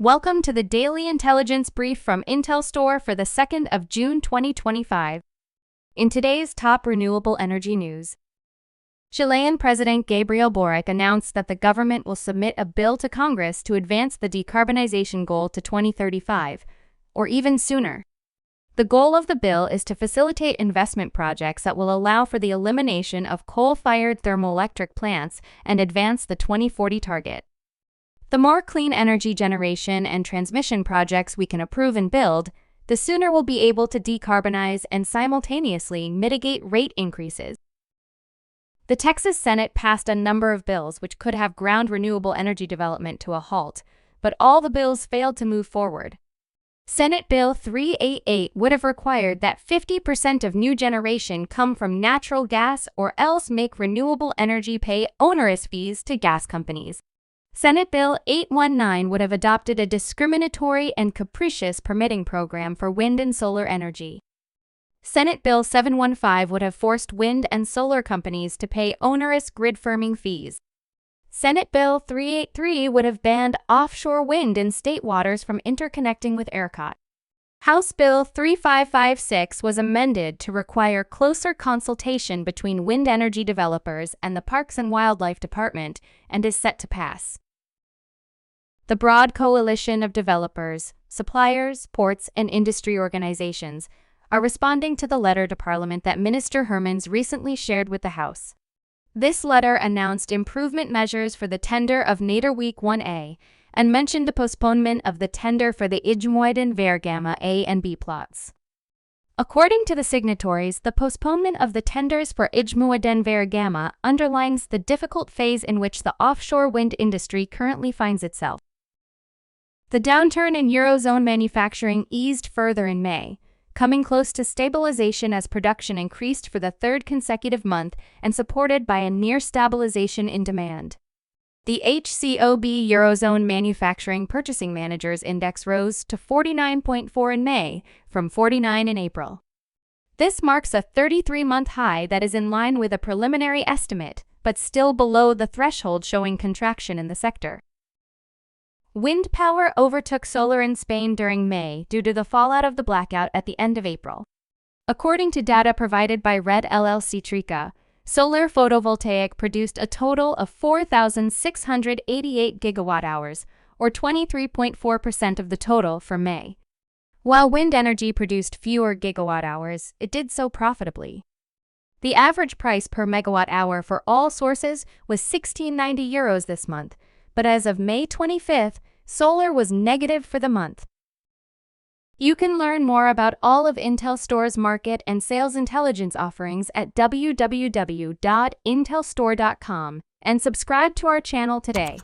Welcome to the Daily Intelligence Brief from IntelStor for the 2nd of June 2025. In today's top renewable energy news, Chilean President Gabriel Boric announced that the government will submit a bill to Congress to advance the decarbonization goal to 2035, or even sooner. The goal of the bill is to facilitate investment projects that will allow for the elimination of coal-fired thermoelectric plants and advance the 2040 target. The more clean energy generation and transmission projects we can approve and build, the sooner we'll be able to decarbonize and simultaneously mitigate rate increases. The Texas Senate passed a number of bills which could have ground renewable energy development to a halt, but all the bills failed to move forward. Senate Bill 388 would have required that 50% of new generation come from natural gas or else make renewable energy pay onerous fees to gas companies. Senate Bill 819 would have adopted a discriminatory and capricious permitting program for wind and solar energy. Senate Bill 715 would have forced wind and solar companies to pay onerous grid firming fees. Senate Bill 383 would have banned offshore wind in state waters from interconnecting with ERCOT. House Bill 3556 was amended to require closer consultation between wind energy developers and the Parks and Wildlife Department and is set to pass. The broad coalition of developers, suppliers, ports, and industry organizations are responding to the letter to Parliament that Minister Hermans recently shared with the House. This letter announced improvement measures for the tender of Nader Week 1A and mentioned the postponement of the tender for the IJmuiden-Weergamma A and B plots. According to the signatories, the postponement of the tenders for IJmuiden-Weergamma underlines the difficult phase in which the offshore wind industry currently finds itself. The downturn in Eurozone manufacturing eased further in May, coming close to stabilization as production increased for the third consecutive month and supported by a near stabilization in demand. The HCOB Eurozone Manufacturing Purchasing Managers Index rose to 49.4 in May, from 49 in April. This marks a 33-month high that is in line with a preliminary estimate, but still below the threshold showing contraction in the sector. Wind power overtook solar in Spain during May due to the fallout of the blackout at the end of April. According to data provided by Red Eléctrica, solar photovoltaic produced a total of 4,688 gigawatt-hours, or 23.4% of the total for May. While wind energy produced fewer gigawatt-hours, it did so profitably. The average price per megawatt-hour for all sources was €16.90 this month, but as of May 25th, solar was negative for the month. You can learn more about all of IntelStor's market and sales intelligence offerings at www.intelstor.com and subscribe to our channel today.